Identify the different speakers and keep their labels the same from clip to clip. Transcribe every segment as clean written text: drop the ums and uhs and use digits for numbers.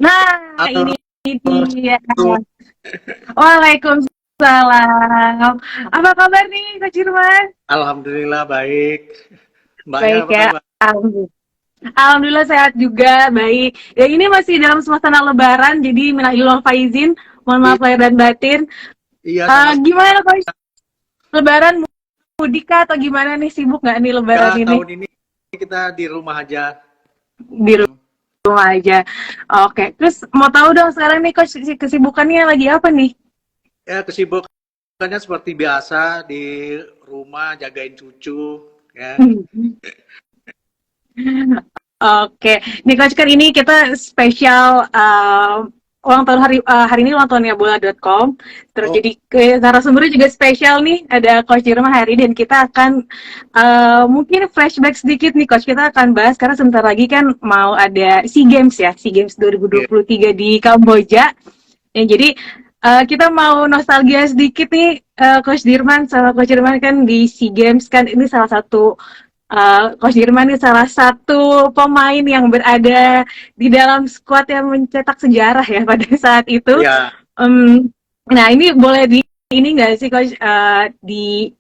Speaker 1: Nah,
Speaker 2: Halo,
Speaker 1: ini dia. Waalaikumsalam. Apa kabar nih, Kak Cirman?
Speaker 2: alhamdulillah baik. Mbaknya
Speaker 1: Baik
Speaker 2: apa
Speaker 1: ya.
Speaker 2: kabar?
Speaker 1: Alhamdulillah. Alhamdulillah sehat juga, baik. Ya ini masih dalam suasana Lebaran, jadi minal aidin wal faizin. Mohon maaf lahir dan batin.
Speaker 2: Iya, sama-sama.
Speaker 1: Gimana Coach? Lebaran mudik kah atau gimana nih? Sibuk nggak nih Lebaran
Speaker 2: Ya,
Speaker 1: ini?
Speaker 2: tahun ini kita di rumah aja.
Speaker 1: Di rumah aja. Oke. Terus mau tahu dong sekarang nih Coach kesibukannya lagi apa nih?
Speaker 2: Ya, kesibukannya seperti biasa di rumah jagain cucu, ya.
Speaker 1: Oke, nih Coach kan ini kita spesial ulang tahun hari ini ulang tahunnya bola.com. Terus
Speaker 2: Oh,
Speaker 1: jadi narasumbernya juga spesial nih, ada Coach Irma hari dan kita akan mungkin flashback sedikit nih Coach. Kita akan bahas karena sebentar lagi kan mau ada SEA Games ya, SEA Games
Speaker 2: iya.
Speaker 1: 2023 di Kamboja. Ya, jadi kita mau nostalgia sedikit nih, Coach Dirman sama Coach Dirman kan di SEA Games kan ini salah satu Coach Dirman ini salah satu pemain yang berada di dalam skuad yang mencetak sejarah ya pada saat itu.
Speaker 2: Ya,
Speaker 1: Um, nah ini boleh ini nggak sih Coach di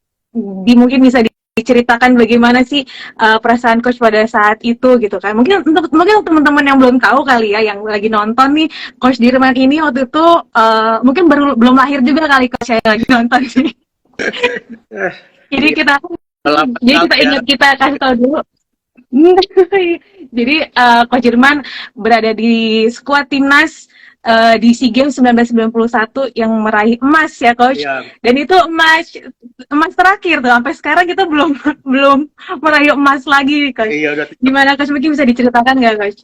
Speaker 1: mungkin bisa diceritakan bagaimana sih perasaan Coach pada saat itu gitu kan? Mungkin untuk teman-teman yang belum tahu kali ya, yang lagi nonton nih, Coach Dirman ini waktu itu mungkin belum lahir juga kali Coach yang lagi nonton sih.
Speaker 2: eh,
Speaker 1: Jadi
Speaker 2: iya,
Speaker 1: kita
Speaker 2: lama
Speaker 1: jadi
Speaker 2: sekali
Speaker 1: kita
Speaker 2: ya.
Speaker 1: ingat kita kasih tahu dulu. Jadi Coach Jerman berada di skuad timnas di SEA Games 1991 yang meraih emas ya Coach.
Speaker 2: Iya,
Speaker 1: Dan itu emas terakhir tuh. Sampai sekarang kita belum belum meraih emas lagi Coach.
Speaker 2: iya udah.
Speaker 1: Gimana Coach, mungkin bisa diceritakan nggak Coach?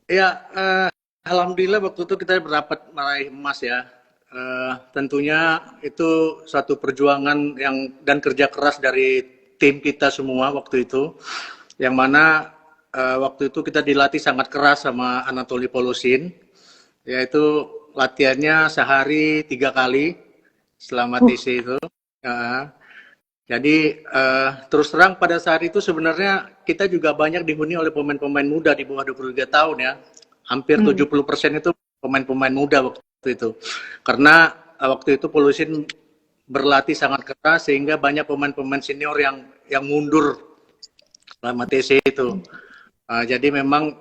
Speaker 2: Ya, alhamdulillah waktu itu kita dapat meraih emas ya. Tentunya itu satu perjuangan yang dan kerja keras dari tim kita semua waktu itu, yang mana waktu itu kita dilatih sangat keras sama Anatoly Polosin, yaitu latihannya sehari 3 kali selama
Speaker 1: Uh,
Speaker 2: TC itu. Ya, jadi terus terang pada saat itu sebenarnya kita juga banyak dihuni oleh pemain-pemain muda di bawah 23 tahun ya. Hampir
Speaker 1: hmm.
Speaker 2: 70% itu pemain-pemain muda waktu itu. Karena waktu itu Polusin berlatih sangat keras sehingga banyak pemain-pemain senior yang mundur selama TC itu. Jadi memang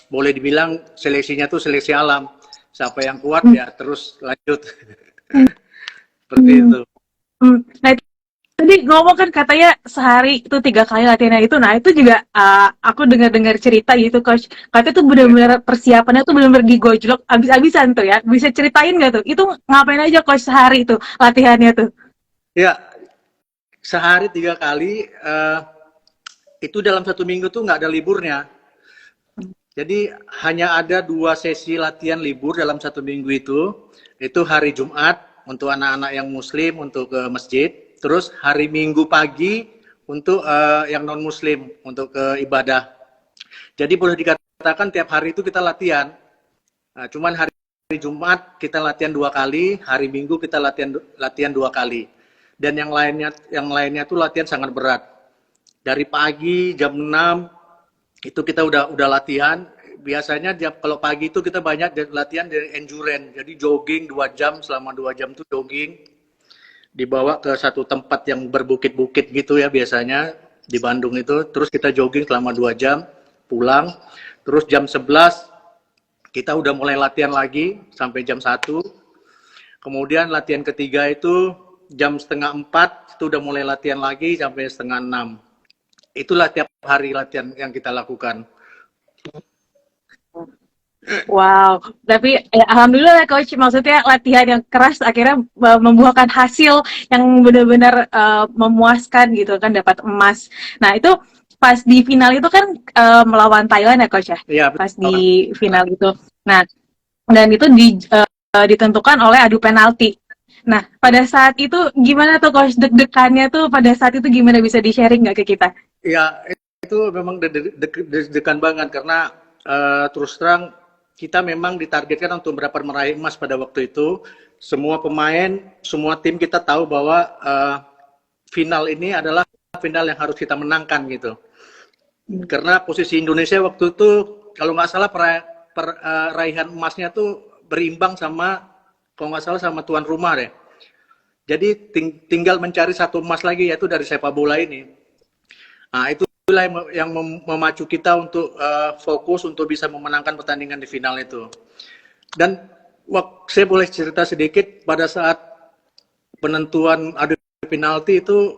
Speaker 2: boleh dibilang seleksinya tuh seleksi alam. Siapa yang kuat ya terus lanjut. Seperti
Speaker 1: Hmm.
Speaker 2: itu.
Speaker 1: Nah, tadi ngomong kan katanya sehari itu 3 kali latihannya itu. Nah, itu juga aku dengar-dengar cerita gitu, Coach. Katanya tuh
Speaker 2: Ya.
Speaker 1: benar-benar persiapannya tuh benar-benar digojlok abis-abisan tuh ya. Bisa ceritain nggak tuh? Itu ngapain aja, Coach, sehari itu latihannya tuh?
Speaker 2: Ya, sehari 3 kali. Itu dalam 1 minggu tuh nggak ada liburnya. Jadi hanya ada 2 sesi latihan libur dalam 1 minggu itu. Itu hari Jumat untuk anak-anak yang Muslim untuk ke masjid. Terus hari Minggu pagi untuk yang non Muslim untuk ke ibadah. Jadi boleh dikatakan tiap hari itu kita latihan. Nah, cuman hari Jumat kita latihan 2 kali, hari Minggu kita latihan 2 kali. Dan yang lainnya tuh latihan sangat berat. Dari pagi jam 6 itu kita udah latihan. Biasanya kalau pagi itu kita banyak latihan dari endurance. Jadi jogging 2 jam, selama 2 jam itu jogging. Dibawa ke satu tempat yang berbukit-bukit gitu ya biasanya di Bandung itu. Terus kita jogging selama 2 jam, pulang. Terus jam 11 kita udah mulai latihan lagi sampai jam 1. Kemudian latihan ketiga itu jam setengah 4 itu udah mulai latihan lagi sampai setengah 6. Itulah tiap hari latihan yang kita lakukan.
Speaker 1: Wow, tapi alhamdulillah Coach, maksudnya latihan yang keras akhirnya membuahkan hasil yang benar-benar memuaskan gitu kan, dapat emas. Nah itu pas di final itu kan melawan Thailand ya Coach ya,
Speaker 2: Iya,
Speaker 1: pas
Speaker 2: betul.
Speaker 1: di final itu. Nah dan itu ditentukan oleh adu penalti. Nah pada saat itu gimana tuh Coach, deg-degannya tuh pada saat itu gimana, bisa di-sharing nggak ke kita?
Speaker 2: Ya, itu memang deg-degan banget karena terus terang kita memang ditargetkan untuk berdapat meraih emas pada waktu itu. Semua pemain, semua tim kita tahu bahwa final ini adalah final yang harus kita menangkan gitu. Karena posisi Indonesia waktu itu kalau nggak salah raihan emasnya tuh berimbang sama, kalau nggak salah sama tuan rumah deh. Jadi tinggal mencari satu emas lagi, yaitu dari sepak bola ini. Nah, itulah yang memacu kita untuk fokus untuk bisa memenangkan pertandingan di final itu. Dan saya boleh cerita sedikit pada saat penentuan adu penalti itu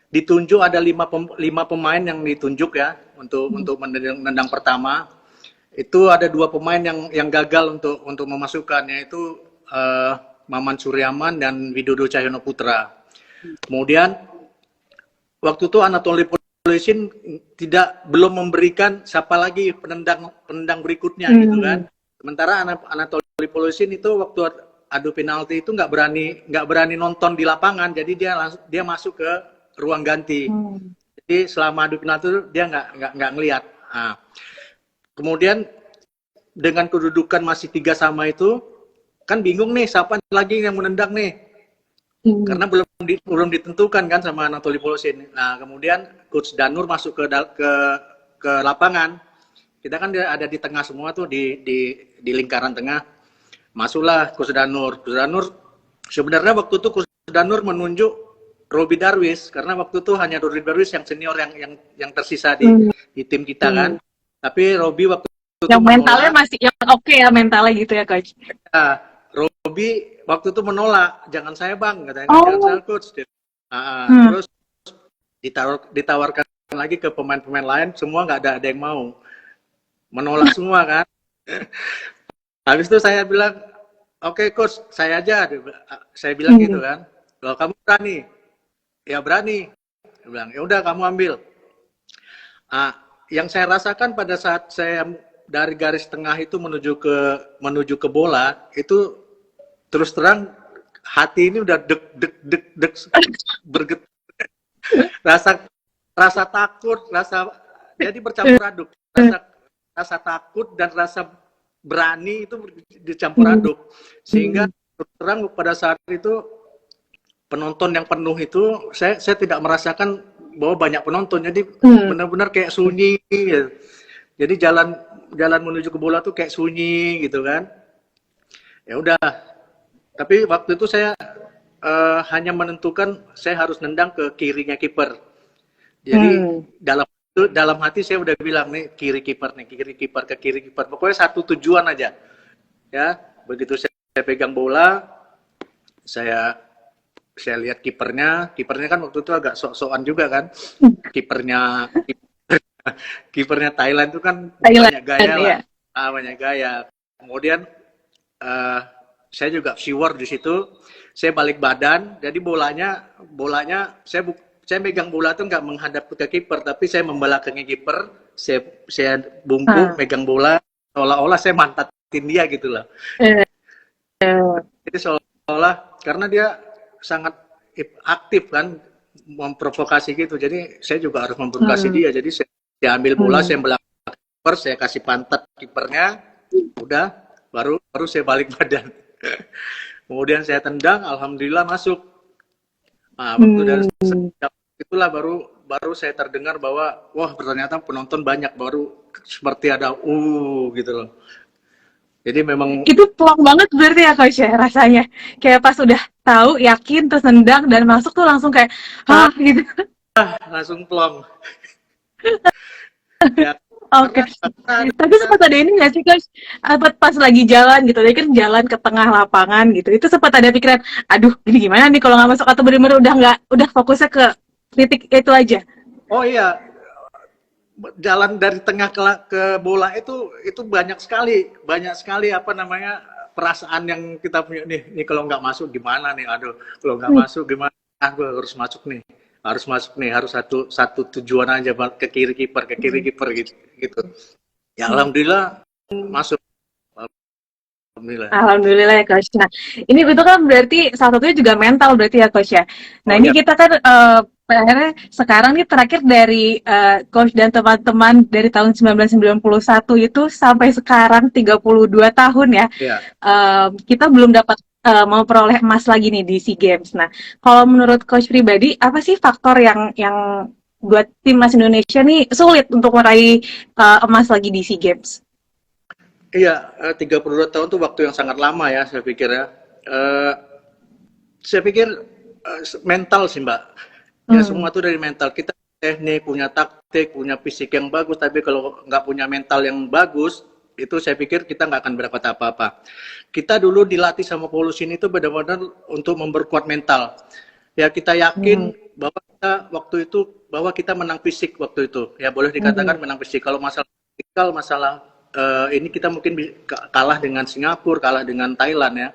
Speaker 2: ditunjuk ada 5 pemain yang ditunjuk ya untuk menendang pertama. Itu ada 2 pemain yang gagal untuk memasukkan, yaitu Maman Suryaman dan Widodo Cahyono Putra. Kemudian waktu itu Anatoly Polisin belum memberikan siapa lagi penendang berikutnya gitu kan. Sementara Anatoly Polisin itu waktu adu penalti itu nggak berani nonton di lapangan, jadi dia masuk ke ruang ganti. Jadi selama adu penalti itu dia nggak ngelihat. Nah, kemudian dengan kedudukan masih 3-3 itu kan bingung nih siapa lagi yang menendang nih, karena belum ditentukan kan sama Anatoly Polisin. Nah, kemudian Coach Danur masuk ke lapangan. Kita kan ada di tengah semua tuh di lingkaran tengah. Masuklah Coach Danur. Coach Danur sebenarnya waktu itu Coach Danur menunjuk Robi Darwis, karena waktu itu hanya Robi Darwis yang senior yang tersisa di tim kita kan. Tapi Robi waktu itu
Speaker 1: yang mentalnya masih yang oke ya, mentalnya gitu ya Coach.
Speaker 2: Ya, Robi waktu itu menolak, jangan saya bang, katanya, jangan saya coach. Terus ditawarkan lagi ke pemain-pemain lain, semua nggak ada yang mau, menolak semua kan. Habis itu saya bilang, oke coach, saya aja, saya bilang gitu kan. Kalau kamu berani, ya berani. Dia bilang, ya udah kamu ambil. Yang saya rasakan pada saat saya dari garis tengah itu menuju ke bola itu, terus terang hati ini udah deg bergetar, rasa takut, jadi bercampur aduk, rasa takut dan rasa berani itu dicampur aduk, sehingga terus terang pada saat itu penonton yang penuh itu saya tidak merasakan bahwa banyak penonton, jadi benar-benar kayak sunyi gitu. Jadi jalan menuju ke bola tuh kayak sunyi gitu kan. Ya udah. Tapi waktu itu saya hanya menentukan saya harus nendang ke kirinya kiper. Jadi dalam hati saya udah bilang nih kiri kiper ke kiri kiper. Pokoknya satu tujuan aja. Ya, begitu saya pegang bola, saya lihat kipernya kan waktu itu agak sok-sokan juga kan. Kipernya Thailand itu kan banyak gaya lah. Banyak gaya. Kemudian saya juga viewer di situ. Saya balik badan, jadi bolanya saya megang bola tuh nggak menghadap ke kiper, tapi saya membelakangi kiper. Saya bungkuk megang bola, seolah-olah saya mantatin dia gitu loh. Jadi seolah-olah karena dia sangat aktif kan, memprovokasi gitu. Jadi saya juga harus memprovokasi dia. Jadi saya ambil bola, saya belakang kiper, saya kasih pantat kipernya, udah, baru saya balik badan. Kemudian saya tendang, alhamdulillah masuk. Nah, waktu dari itulah baru saya terdengar bahwa wah ternyata penonton banyak, baru seperti ada gitu loh. Jadi memang
Speaker 1: itu plong banget berarti ya Coach ya rasanya. Kayak pas udah tahu, yakin, terus nendang dan masuk tuh langsung kayak gitu.
Speaker 2: Langsung plong. Ya.
Speaker 1: Oke. Tapi sempat ada ini nggak sih Coach? Pas lagi jalan gitu, dia kan jalan ke tengah lapangan gitu. Itu sempat ada pikiran, aduh ini gimana nih kalau nggak masuk, atau benar-benar udah fokusnya ke titik itu aja?
Speaker 2: Oh iya, jalan dari tengah ke bola itu banyak sekali apa namanya perasaan yang kita punya nih kalau nggak masuk gimana nih, aduh kalau nggak masuk gimana, gue harus masuk nih, harus satu tujuan aja ke kiri kiper gitu. Ya alhamdulillah masuk.
Speaker 1: Alhamdulillah ya Coach. Nah ini itu kan berarti salah satunya juga mental berarti ya Coach ya. Nah ini kita kan akhirnya sekarang nih terakhir dari Coach dan teman-teman dari tahun 1991 itu sampai sekarang 32 tahun ya. Kita belum dapat mau peroleh emas lagi nih di SEA Games. Nah, kalau menurut Coach pribadi, apa sih faktor yang buat timnas Indonesia nih sulit untuk meraih emas lagi di SEA Games?
Speaker 2: Iya, 32 tahun tuh waktu yang sangat lama ya, saya pikir ya. Eh, saya pikir mental sih Mbak. Ya
Speaker 1: Hmm.
Speaker 2: semua tuh dari mental. Kita teknik, punya taktik, punya fisik yang bagus, tapi kalau nggak punya mental yang bagus, itu saya pikir kita nggak akan berdapat apa-apa. Kita dulu dilatih sama Paulus ini tuh benar-benar untuk memperkuat mental. Ya kita
Speaker 1: Hmm.
Speaker 2: yakin bahwa kita waktu itu bahwa kita menang fisik waktu itu. Ya boleh
Speaker 1: Hmm.
Speaker 2: dikatakan menang fisik. Kalau masalah fisikal, masalah ini kita mungkin kalah dengan Singapura, kalah dengan Thailand ya.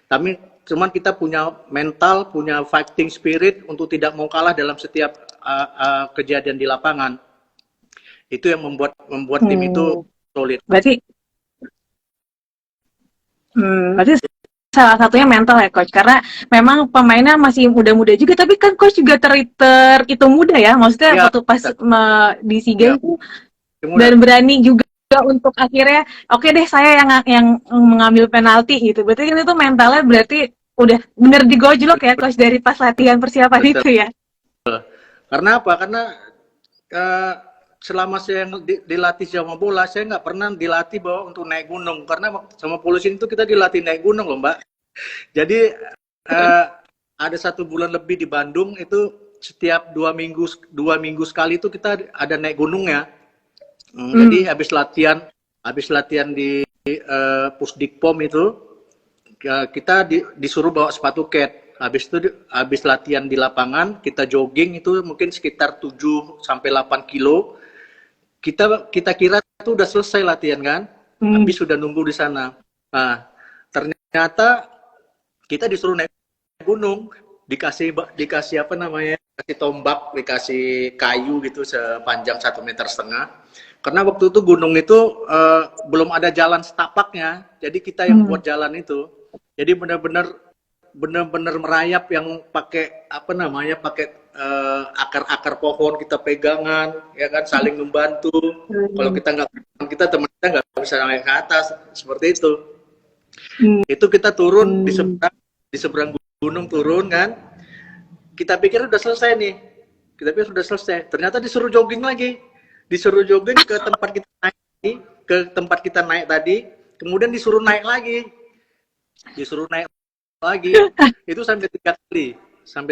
Speaker 2: Tapi cuman kita punya mental, punya fighting spirit untuk tidak mau kalah dalam setiap kejadian di lapangan. Itu yang membuat tim itu
Speaker 1: Hmm.
Speaker 2: solid.
Speaker 1: Berarti, berarti salah satunya mental ya coach, karena memang pemainnya masih muda-muda juga, tapi kan coach juga itu muda ya, maksudnya
Speaker 2: Ya,
Speaker 1: waktu pas di SEA
Speaker 2: ya,
Speaker 1: Games tuh,
Speaker 2: muda.
Speaker 1: dan berani juga untuk akhirnya oke deh saya yang mengambil penalti gitu. Berarti kan itu mentalnya berarti udah bener digojlok ya coach dari pas latihan persiapan
Speaker 2: Betul.
Speaker 1: itu ya.
Speaker 2: Karena apa? Karena uh, selama saya dilatih sama bola, saya nggak pernah dilatih bahwa untuk naik gunung. Karena sama polisi itu kita dilatih naik gunung loh, Mbak. Jadi uh, ada 1 bulan lebih di Bandung itu setiap 2 minggu sekali itu kita ada naik gunungnya. Jadi habis latihan di Pusdikpom itu kita disuruh bawa sepatu cat. Habis latihan di lapangan, kita jogging itu mungkin sekitar 7 sampai 8 kilo. Kita kira itu udah selesai latihan kan? Habis sudah nunggu di sana. Nah, ternyata kita disuruh naik gunung, dikasih apa namanya? Dikasih tombak, dikasih kayu gitu sepanjang 1,5 meter. Karena waktu itu gunung itu belum ada jalan setapaknya, jadi kita yang buat jalan itu. Jadi benar-benar merayap yang pakai apa namanya, pakai akar-akar pohon kita pegangan, ya kan, saling membantu. Kalau kita nggak, teman kita nggak bisa naik ke atas, seperti itu. Itu kita turun di seberang gunung turun kan. Kita pikir udah selesai nih. Kita pikir sudah selesai. Ternyata disuruh jogging lagi. Disuruh jogging ke tempat kita naik tadi, kemudian disuruh naik lagi. Itu sampai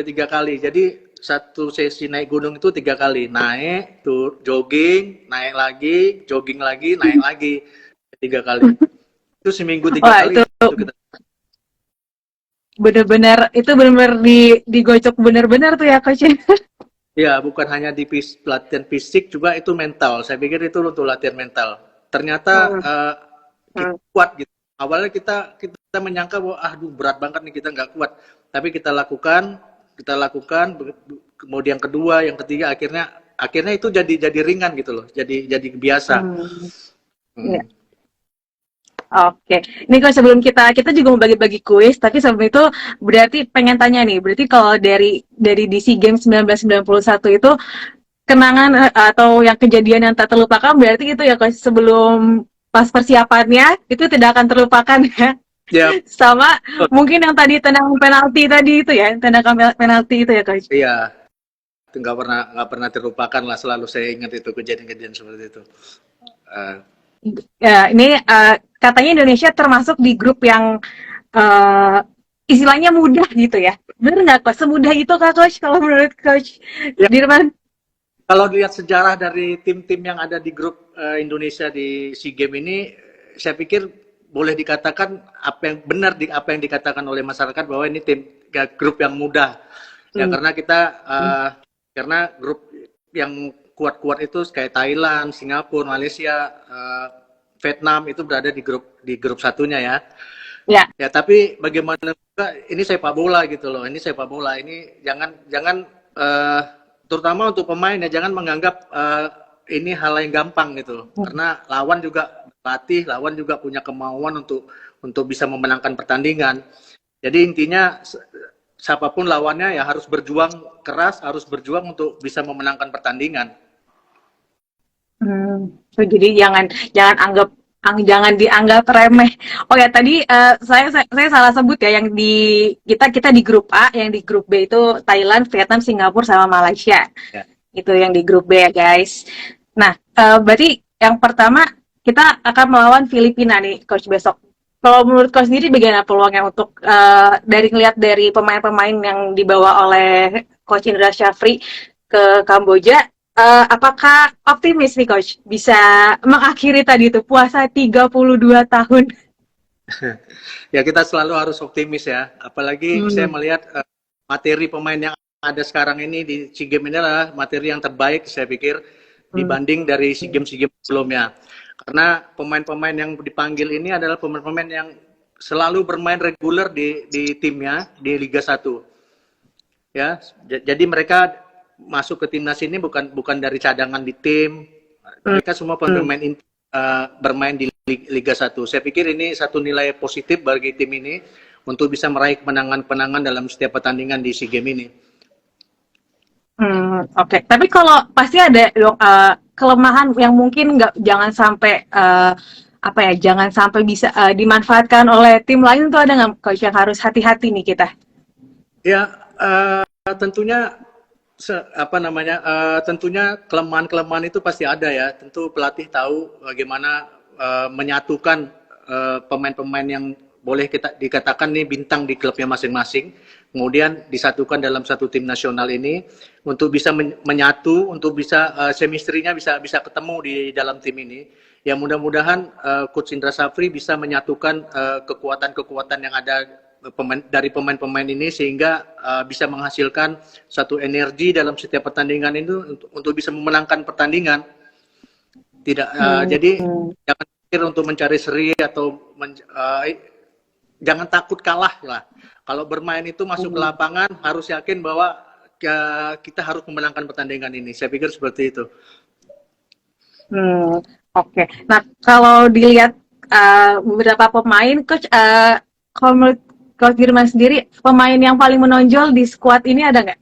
Speaker 2: 3 kali. Jadi satu sesi naik gunung itu 3 kali, naik tuh jogging, naik lagi, jogging lagi, naik lagi, 3 kali. Itu seminggu 3 kali. Itu kita
Speaker 1: bener-bener digocok bener-bener tuh ya coach.
Speaker 2: ya, bukan hanya di latihan fisik, juga itu mental. Saya pikir itu untuk latihan mental. Ternyata kita kuat gitu. Awalnya kita menyangka bahwa aduh berat banget nih, kita nggak kuat. Tapi kita lakukan, kemudian yang kedua, yang ketiga, akhirnya itu jadi ringan gitu loh. Jadi biasa.
Speaker 1: Ya. Oke, ini kalau sebelum kita juga mau bagi-bagi kuis, tapi sebelum itu berarti pengen tanya nih, berarti kalau dari di SEA Games 1991 itu kenangan atau yang kejadian yang tak terlupakan berarti itu ya coach, sebelum pas persiapannya itu tidak akan terlupakan ya.
Speaker 2: Ya,
Speaker 1: Sama mungkin yang tadi tendangan penalti tadi itu ya, tendangan penalti itu ya coach.
Speaker 2: iya, itu nggak pernah terlupakan lah, selalu saya ingat itu kejadian-kejadian seperti itu.
Speaker 1: Ya, ini katanya Indonesia termasuk di grup yang istilahnya mudah gitu ya. Benar nggak coach? Semudah itu kak coach kalau menurut coach
Speaker 2: Ya,
Speaker 1: Dirman?
Speaker 2: kalau lihat sejarah dari tim-tim yang ada di grup Indonesia di SEA Games ini, saya pikir boleh dikatakan apa yang dikatakan oleh masyarakat bahwa ini grup yang mudah. Ya karena grup yang kuat-kuat itu kayak Thailand, Singapura, Malaysia, Vietnam itu berada di grup satunya ya.
Speaker 1: Ya.
Speaker 2: Ya, tapi bagaimana juga ini sepak bola gitu loh. Ini sepak bola. Ini jangan terutama untuk pemain ya, jangan menganggap ini hal yang gampang gitu. Karena lawan juga berlatih, lawan juga punya kemauan untuk bisa memenangkan pertandingan. Jadi intinya siapapun lawannya ya harus berjuang keras, harus berjuang untuk bisa memenangkan pertandingan.
Speaker 1: Jadi jangan dianggap remeh. Oh ya tadi saya salah sebut ya, yang kita di grup A, yang di grup B itu Thailand, Vietnam, Singapura sama Malaysia. Ya. Itu yang di grup B ya guys. Nah berarti yang pertama kita akan melawan Filipina nih, Coach, besok. Kalau menurut Coach sendiri bagaimana peluangnya untuk dari ngelihat dari pemain-pemain yang dibawa oleh Coach Indra Syafri ke Kamboja, apakah optimis nih Coach bisa mengakhiri tadi itu puasa 32 tahun?
Speaker 2: Ya kita selalu harus optimis ya. Apalagi saya melihat materi pemain yang ada sekarang ini di SEA Games ini adalah materi yang terbaik saya pikir dibanding dari SEA Games sebelumnya. Karena pemain-pemain yang dipanggil ini adalah pemain-pemain yang selalu bermain reguler di timnya di Liga 1. Ya, jadi mereka masuk ke timnas ini bukan dari cadangan di tim. Mereka semua pemain inti bermain di Liga 1. Saya pikir ini satu nilai positif bagi tim ini untuk bisa meraih kemenangan-kemenangan dalam setiap pertandingan di SEA Games ini.
Speaker 1: Oke. Tapi kalau pasti ada kelemahan yang mungkin jangan sampai jangan sampai bisa dimanfaatkan oleh tim lain, tuh ada nggak Coach yang harus hati-hati nih kita?
Speaker 2: Ya, tentunya tentunya kelemahan-kelemahan itu pasti ada ya. Tentu pelatih tahu bagaimana menyatukan pemain-pemain yang boleh kita dikatakan nih bintang di klubnya masing-masing, kemudian disatukan dalam satu tim nasional ini untuk bisa menyatu, untuk bisa chemistry-nya bisa ketemu di dalam tim ini. Ya mudah-mudahan Coach Indra Syafri bisa menyatukan kekuatan-kekuatan yang ada dari pemain-pemain ini sehingga bisa menghasilkan satu energi dalam setiap pertandingan itu untuk bisa memenangkan pertandingan. Tidak jadi jangan pikir untuk mencari seri atau jangan takut kalah lah. Kalau bermain itu masuk ke lapangan harus yakin bahwa kita harus memenangkan pertandingan ini. Saya pikir seperti itu.
Speaker 1: Oke. Nah, kalau dilihat beberapa pemain, Coach, kalau menurut Coach Dirman sendiri, pemain yang paling menonjol di squad ini ada nggak?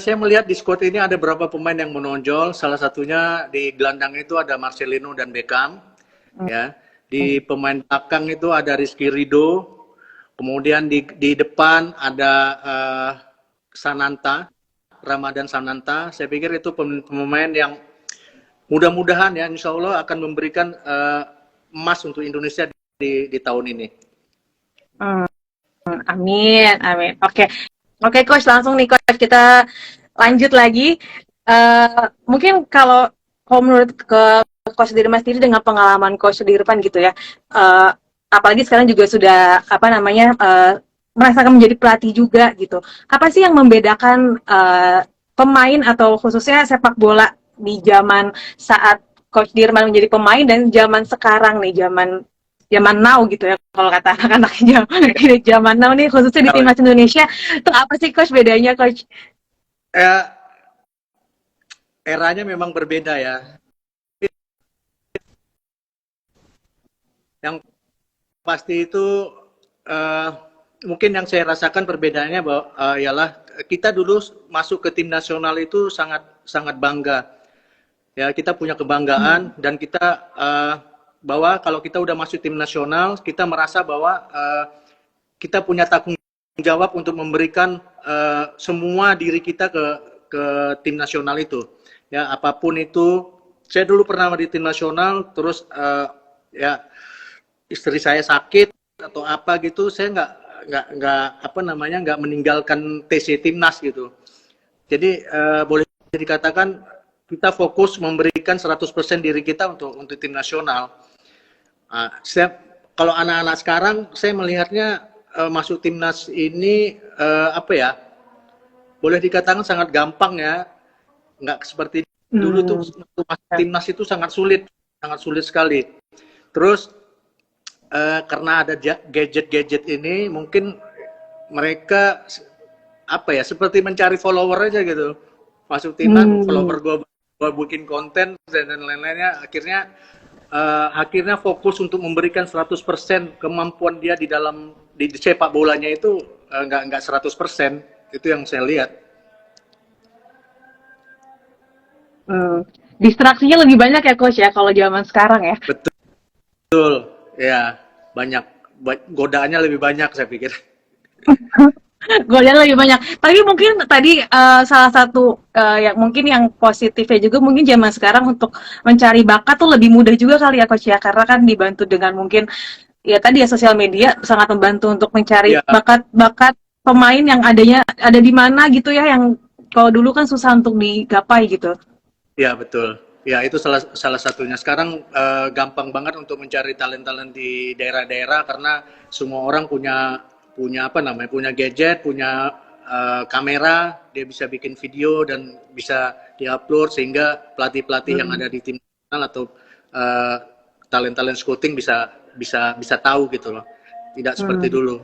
Speaker 2: Saya melihat di squad ini ada beberapa pemain yang menonjol. Salah satunya di gelandang itu ada Marcelino dan Beckham. Ya. Di pemain belakang itu ada Rizky Ridho. Kemudian di depan ada Sananta, Ramadan Sananta. Saya pikir itu pemain yang mudah-mudahan ya, insya Allah akan memberikan emas untuk Indonesia di tahun ini.
Speaker 1: Amin, amin. Oke, Coach, langsung nih Coach kita lanjut lagi. Mungkin kalau menurut ke Coach Dirman sendiri dengan pengalaman Coach Dirman gitu ya, apalagi sekarang juga sudah merasakan menjadi pelatih juga gitu. Apa sih yang membedakan pemain atau khususnya sepak bola di zaman saat Coach Dirman menjadi pemain dan zaman sekarang nih, zaman now gitu ya, kalau kata anak-anak zaman now nih khususnya di timnas Indonesia, itu apa sih Coach bedanya Coach?
Speaker 2: Eranya memang berbeda ya. Yang pasti itu mungkin yang saya rasakan perbedaannya bahwa ialah kita dulu masuk ke tim nasional itu sangat bangga. Ya, kita punya kebanggaan dan kita bahwa kalau kita udah masuk tim nasional, kita merasa bahwa kita punya tanggung jawab untuk memberikan semua diri kita ke tim nasional itu. Ya, apapun itu. Saya dulu pernah di tim nasional, terus ya istri saya sakit atau apa gitu, saya nggak meninggalkan TC Timnas gitu. Jadi boleh dikatakan kita fokus memberikan 100% diri kita untuk tim nasional. Kalau anak-anak sekarang saya melihatnya masuk timnas ini boleh dikatakan sangat gampang ya, nggak seperti dulu tuh masuk timnas itu sangat sulit sekali. Terus karena ada gadget ini mungkin mereka seperti mencari follower aja gitu, masuk timnas follower gue bikin konten dan lain-lainnya, akhirnya fokus untuk memberikan 100% kemampuan dia di sepak bolanya itu nggak 100%. Itu yang saya lihat.
Speaker 1: Distraksinya lebih banyak ya Coach ya kalau zaman sekarang ya.
Speaker 2: Betul ya, banyak godaannya lebih banyak saya pikir.
Speaker 1: golnya lebih banyak. Tapi mungkin tadi salah satu yang mungkin yang positifnya juga mungkin zaman sekarang untuk mencari bakat tuh lebih mudah juga kali ya Coach ya, karena kan dibantu dengan mungkin ya tadi ya sosial media sangat membantu untuk mencari
Speaker 2: Ya,
Speaker 1: bakat-bakat pemain yang ada di mana gitu ya, yang kalau dulu kan susah untuk digapai gitu.
Speaker 2: ya betul. Ya itu salah salah satunya. Sekarang gampang banget untuk mencari talent-talent di daerah-daerah karena semua orang punya punya apa namanya, punya gadget, punya kamera, dia bisa bikin video dan bisa diupload sehingga pelatih-pelatih yang ada di tim nasional atau eh, talent-talent scouting bisa bisa tahu gitu loh. Tidak seperti
Speaker 1: Hmm.
Speaker 2: dulu.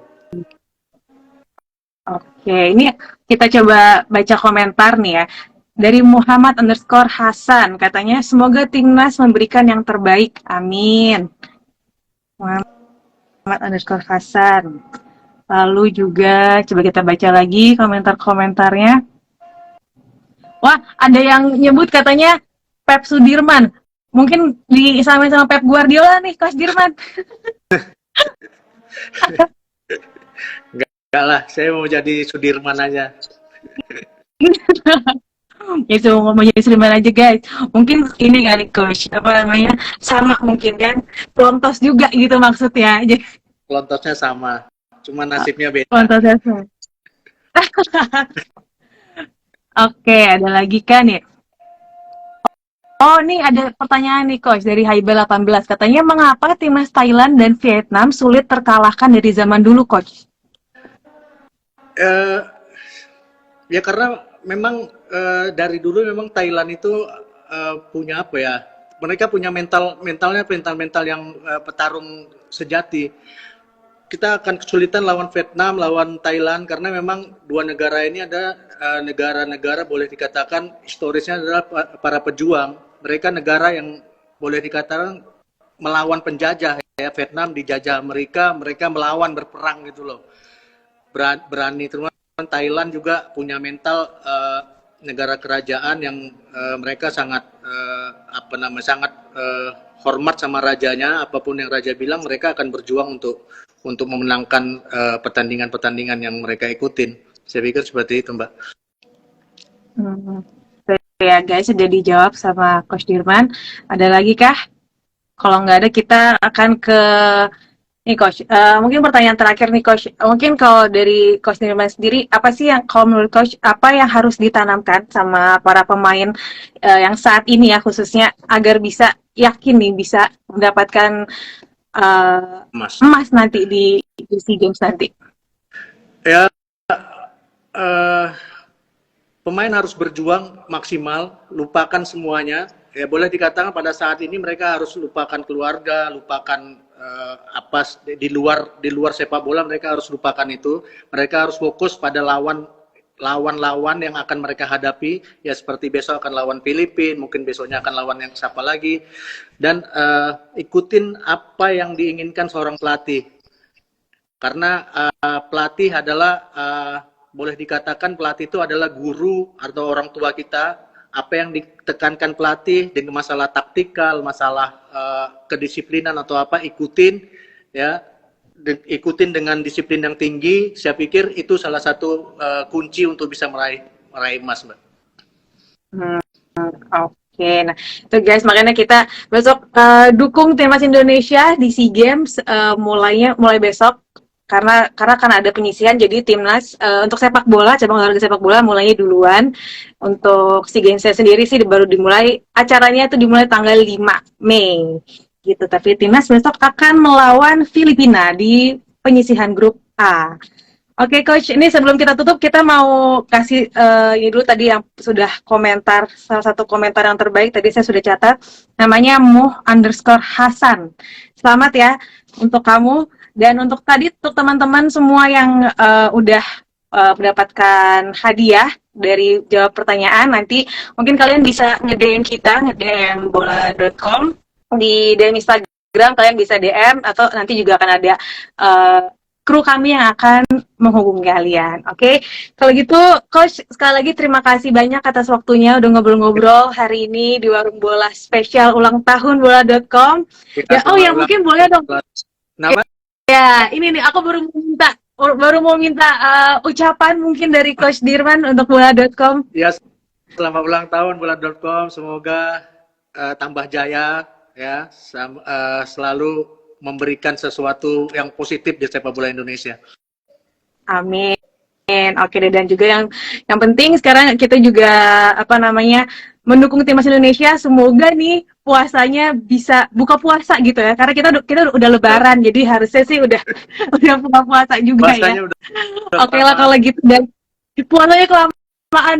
Speaker 1: Oke, ini kita coba baca komentar nih ya. Dari Muhammad underscore Hasan, katanya semoga timnas memberikan yang terbaik. Amin. Muhammad underscore Hasan. Lalu juga coba kita baca lagi komentar-komentarnya. Wah, ada yang nyebut katanya Pep Sudirman. Mungkin disamain sama Pep Guardiola nih, Coach Dirman.
Speaker 2: Enggak lah, saya mau jadi Sudirman aja.
Speaker 1: Ya semua mau jadi Sudirman aja guys. Mungkin ini kali Coach, apa namanya, sama mungkin kan. Pelontos juga gitu maksudnya. Jadi
Speaker 2: Lontosnya sama, cuma nasibnya beda.
Speaker 1: pelontos sama. Oke, ada lagi kan ya? Oh, nih ada pertanyaan nih Coach dari Haibel 18. Katanya mengapa timnas Thailand dan Vietnam sulit terkalahkan dari zaman dulu Coach?
Speaker 2: Eh, Ya karena memang dari dulu memang Thailand itu punya apa ya? Mereka punya mental yang petarung sejati. Kita akan kesulitan lawan Vietnam, lawan Thailand karena memang dua negara ini ada negara-negara boleh dikatakan historisnya adalah para pejuang. Mereka negara yang boleh dikatakan melawan penjajah ya. Vietnam dijajah Amerika, mereka melawan berperang gitu loh. Berani terus. Thailand juga punya mental negara kerajaan yang mereka sangat apa namanya sangat hormat sama rajanya, apapun yang raja bilang mereka akan berjuang untuk memenangkan pertandingan-pertandingan yang mereka ikutin. Saya pikir seperti itu, Mbak.
Speaker 1: Hmm. Ya guys, sudah dijawab sama Coach Dirman. Ada lagi kah? Kalau nggak ada, kita akan ke nih Coach. Mungkin pertanyaan terakhir nih Coach. Mungkin kalau dari Coach Dirman sendiri, apa sih yang kalau menurut Coach apa yang harus ditanamkan sama para pemain yang saat ini ya khususnya agar bisa yakin nih bisa mendapatkan
Speaker 2: Mas.
Speaker 1: emas nanti di SEA Games nanti?
Speaker 2: Ya eh, pemain harus berjuang maksimal, lupakan semuanya. Ya boleh dikatakan pada saat ini mereka harus lupakan keluarga, lupakan apa di luar sepak bola, mereka harus lupakan itu. Mereka harus fokus pada lawan yang akan mereka hadapi. Ya seperti besok akan lawan Filipina, mungkin besoknya akan lawan yang siapa lagi. Dan ikutin apa yang diinginkan seorang pelatih. Karena pelatih adalah boleh dikatakan pelatih itu adalah guru atau orang tua kita. Apa yang ditekankan pelatih dengan masalah taktikal, masalah kedisiplinan atau apa, ikutin dengan disiplin yang tinggi. Saya pikir itu salah satu kunci untuk bisa meraih emas, Mbak.
Speaker 1: Oke, nah itu guys makanya kita besok dukung timnas Indonesia di SEA Games mulai besok karena kan ada penyisihan jadi timnas untuk sepak bola cabang olahraga sepak bola mulainya duluan. Untuk SEA Games sendiri sih baru dimulai acaranya itu dimulai tanggal 5 Mei gitu, tapi timnas besok akan melawan Filipina di penyisihan grup A. Oke Coach, ini sebelum kita tutup kita mau kasih ini dulu tadi yang sudah komentar, salah satu komentar yang terbaik tadi saya sudah catat, namanya Muh underscore Hasan. Selamat ya untuk kamu dan untuk tadi untuk teman-teman semua yang udah mendapatkan hadiah dari jawab pertanyaan. Nanti mungkin kalian bisa nge-DM kita, nge-DM bola.com di DM Instagram, kalian bisa DM atau nanti juga akan ada kru kami yang akan menghubungi kalian. Oke, kalau gitu Coach sekali lagi terima kasih banyak atas waktunya udah ngobrol-ngobrol hari ini di Warung Bola spesial ulang tahun bola.com.
Speaker 2: Kita
Speaker 1: Ya, oh ya
Speaker 2: selamat ulang
Speaker 1: mungkin boleh dong.
Speaker 2: tahun. Nama
Speaker 1: Ya, ini nih aku baru minta baru mau minta ucapan mungkin dari Coach Dirman untuk bola.com.
Speaker 2: Ya, selamat ulang tahun bola.com. Semoga tambah jaya ya, selalu memberikan sesuatu yang positif di sepak bola Indonesia.
Speaker 1: Amin. Oke deh, dan juga yang penting sekarang kita juga apa namanya mendukung timnas Indonesia. Semoga nih puasanya bisa buka puasa gitu ya, karena kita udah lebaran, jadi harusnya sih udah udah buka puasa juga ya.
Speaker 2: Puasanya udah
Speaker 1: Oke lah kalau gitu, dan puasanya kelamaan,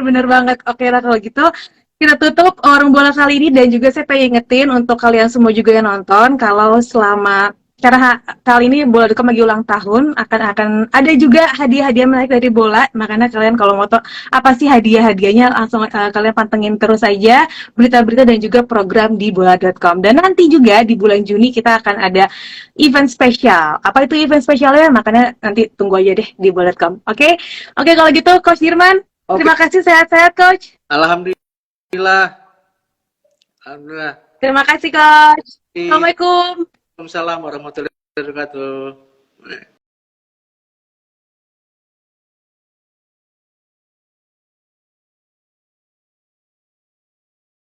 Speaker 1: bener banget. Oke lah kalau gitu kita tutup Warung Bola kali ini, dan juga saya pengen ingetin untuk kalian semua juga yang nonton, kalau selama karena kali ini Bola.com lagi ulang tahun, akan ada juga hadiah-hadiah menarik dari bola. Makanya kalian kalau mau tahu apa sih hadiah-hadiahnya, langsung kalian pantengin terus saja berita-berita dan juga program di Bola.com. Dan nanti juga di bulan Juni kita akan ada event spesial. Apa itu event spesialnya? Makanya nanti tunggu aja deh di Bola.com. Oke, kalau gitu Coach Dirman, terima kasih, sehat-sehat Coach.
Speaker 2: Alhamdulillah.
Speaker 1: Terima kasih Coach. Assalamualaikum.
Speaker 2: Waalaikumsalam warahmatullahi wabarakatuh.